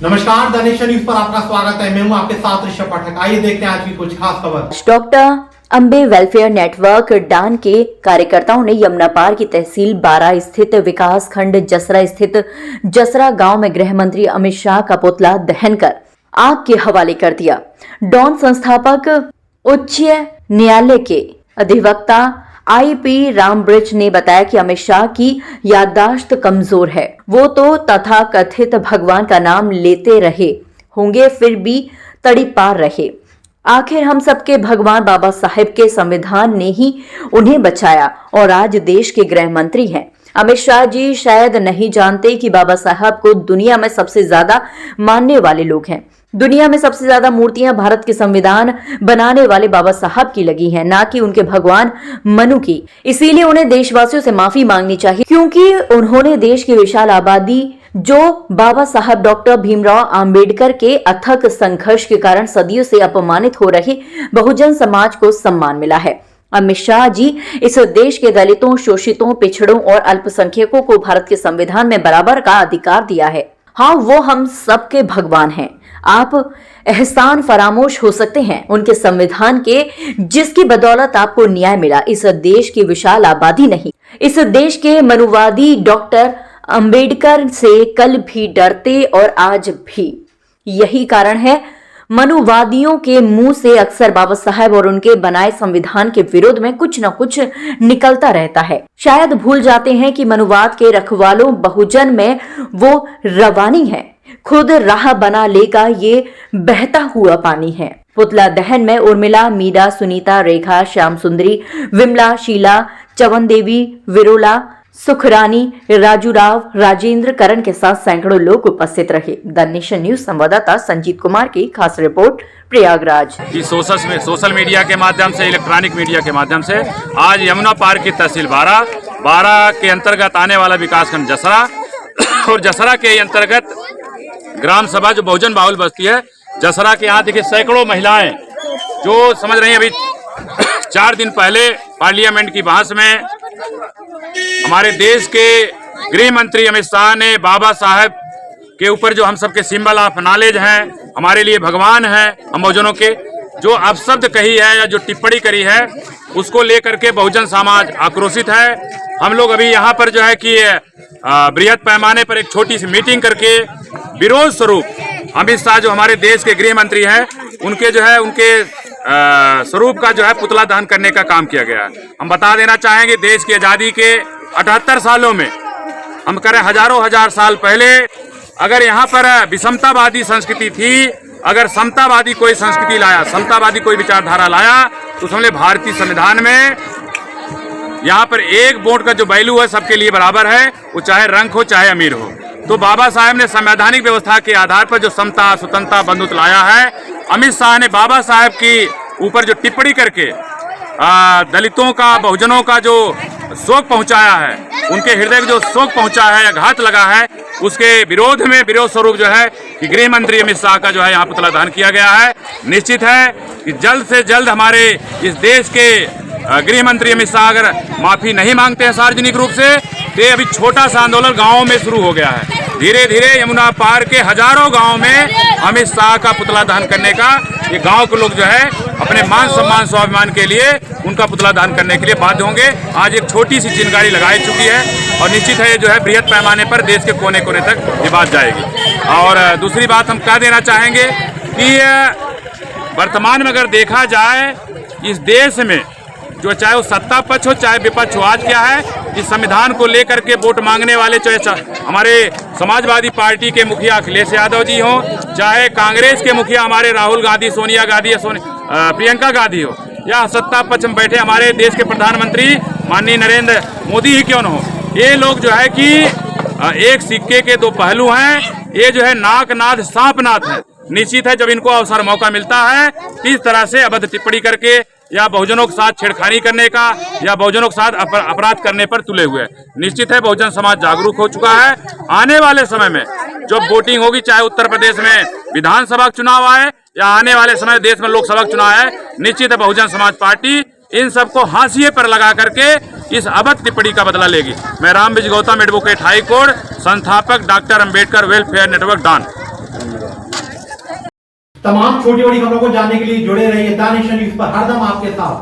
नमस्कार, the nation news पर आपका स्वागत है। मैं हूं आपके साथ ऋषभ पाठक। आइए देखते हैं आज की कुछ खास खबर। डॉक्टर अंबे वेलफेयर नेटवर्क डान के कार्यकर्ताओं ने यमुना पार की तहसील 12 स्थित विकास खंड जसरा स्थित जसरा गांव में गृह मंत्री अमित शाह का पुतला दहन कर आग के हवाले कर दिया। डॉन संस्थापक उच्च न्यायालय के अधिवक्ता आईपी रामब्रिज ने बताया कि अमित शाह की याददाश्त कमजोर है। वो तो तथाकथित भगवान का नाम लेते रहे होंगे, फिर भी तड़ी पार रहे। आखिर हम सबके भगवान बाबा साहेब के संविधान ने ही उन्हें बचाया और आज देश के गृह मंत्री हैं। अमित शाह जी शायद नहीं जानते कि बाबा साहब को दुनिया में सबसे ज्यादा मानने वाले लोग हैं। दुनिया में सबसे ज्यादा मूर्तियां भारत के संविधान बनाने वाले बाबा साहब की लगी हैं, ना कि उनके भगवान मनु की। इसीलिए उन्हें देशवासियों से माफी मांगनी चाहिए, क्योंकि उन्होंने देश की विशाल आबादी जो बाबा साहब डॉक्टर भीमराव अंबेडकर के अथक संघर्ष के कारण सदियों से अपमानित हो रहे बहुजन समाज को सम्मान मिला है। अमित शाह जी इस देश के दलितों, शोषितों, पिछड़ों और अल्पसंख्यकों को भारत के संविधान में बराबर का अधिकार दिया है। हाँ, वो हम सबके भगवान हैं। आप एहसान फरामोश हो सकते हैं उनके संविधान के, जिसकी बदौलत आपको न्याय मिला। इस देश की विशाल आबादी नहीं, इस देश के मनुवादी डॉक्टर अंबेडकर से कल भी डरते और आज भी। यही कारण है मनुवादियों के मुंह से अक्सर बाबा साहब और उनके बनाए संविधान के विरोध में कुछ न कुछ निकलता रहता है। शायद भूल जाते हैं कि मनुवाद के रखवालों बहुजन में वो रवानी है, खुद राह बना लेगा ये बहता हुआ पानी है। पुतला दहन में उर्मिला, मीरा, सुनीता, रेखा, श्याम सुंदरी, विमला, शीला, चवन देवी, विरोला, सुखरानी, राजू राव, राजेंद्र करण के साथ सैकड़ों लोग उपस्थित रहे। द नेशन न्यूज संवाददाता संजीत कुमार की खास रिपोर्ट, प्रयागराज। सोशल मीडिया के माध्यम से, इलेक्ट्रॉनिक मीडिया के माध्यम से आज यमुना पार की तहसील 12 के अंतर्गत आने वाला विकासखंड जसरा और जसरा के अंतर्गत ग्राम सभा जो बहुजन बाहुल बस्ती है जसरा के यहाँ देखिए सैकड़ों महिलाएं जो समझ रही हैं। अभी 4 दिन पहले पार्लियामेंट की बहस में हमारे देश के गृह मंत्री अमित शाह ने बाबा साहब के ऊपर जो हम सबके सिंबल ऑफ नॉलेज हैं, हमारे लिए भगवान हैं, हम बहुजनों के जो अपशब्द कही है या जो टिप्पणी करी है, उसको लेकर के बहुजन समाज आक्रोशित है। हम लोग अभी यहाँ पर जो है कि बृहद पैमाने पर एक छोटी सी मीटिंग करके विरोध स्वरूप अमित शाह जो हमारे देश के गृह मंत्री हैं उनके जो है उनके स्वरूप का जो है पुतला दहन करने का काम किया गया है। हम बता देना चाहेंगे देश की आज़ादी के 78 सालों में हम करें हजारों हजार साल पहले अगर यहाँ पर विषमतावादी संस्कृति थी, अगर समतावादी कोई संस्कृति लाया, समतावादी कोई विचारधारा लाया, तो समझ भारतीय संविधान में यहाँ पर एक वोट का जो वैल्यू है सबके लिए बराबर है, वो चाहे रंग हो चाहे अमीर हो। तो बाबा साहब ने संवैधानिक व्यवस्था के आधार पर जो समता, स्वतंत्रता, बंधुत्व लाया है। अमित शाह ने बाबा साहब की ऊपर जो टिप्पणी करके दलितों का, बहुजनों का जो शोक पहुंचाया है, उनके हृदय को जो शोक पहुंचा है या घात लगा है, उसके विरोध में विरोध स्वरूप जो है कि गृह मंत्री अमित शाह का जो है यहाँ पुतला दहन किया गया है। निश्चित है कि जल्द से जल्द हमारे इस देश के गृह मंत्री अमित शाह अगर माफी नहीं मांगते हैं सार्वजनिक रूप से, तो अभी छोटा सा आंदोलन गाँव में शुरू हो गया है। धीरे धीरे यमुना पार के हजारों गांव में अमित शाह का पुतला दहन करने का ये गांव के लोग जो है अपने मान सम्मान स्वाभिमान के लिए उनका पुतला दहन करने के लिए बाध्य होंगे। आज एक छोटी सी चिनगारी लगाई चुकी है और निश्चित है ये जो है बृहद पैमाने पर देश के कोने कोने तक ये बात जाएगी। और दूसरी बात हम कह देना चाहेंगे कि वर्तमान में अगर देखा जाए इस देश में जो चाहे वो सत्ता पक्ष हो चाहे विपक्ष हो, आज क्या है इस संविधान को लेकर के वोट मांगने वाले चाहे हमारे समाजवादी पार्टी के मुखिया अखिलेश यादव जी हो, चाहे कांग्रेस के मुखिया हमारे राहुल गांधी, सोनिया गांधी या प्रियंका गांधी हो, या सत्ता पक्ष में बैठे हमारे देश के प्रधानमंत्री माननीय नरेंद्र मोदी ही क्यों न हो, ये लोग जो है कि एक सिक्के के 2 पहलू हैं। ये जो है नाक नाद सांप नाथ है। निश्चित है जब इनको अवसर मौका मिलता है इस तरह से अभद्र टिप्पणी करके या बहुजनों के साथ छेड़खानी करने का या बहुजनों के साथ अपराध करने पर तुले हुए। निश्चित है बहुजन समाज जागरूक हो चुका है। आने वाले समय में जब वोटिंग होगी, चाहे उत्तर प्रदेश में विधानसभा चुनाव आए या आने वाले समय देश में लोकसभा चुनाव है, निश्चित है बहुजन समाज पार्टी इन सबको हाशिए पर लगा करके इस अभद्र टिप्पणी का बदला लेगी। मैं Ramvijay Gautam, advocate high court, संस्थापक डॉक्टर अंबेडकर वेलफेयर नेटवर्क डान। तमाम छोटी बड़ी खबरों को जानने के लिए जुड़े रहिए द नेशन न्यूज पर, हरदम आपके साथ।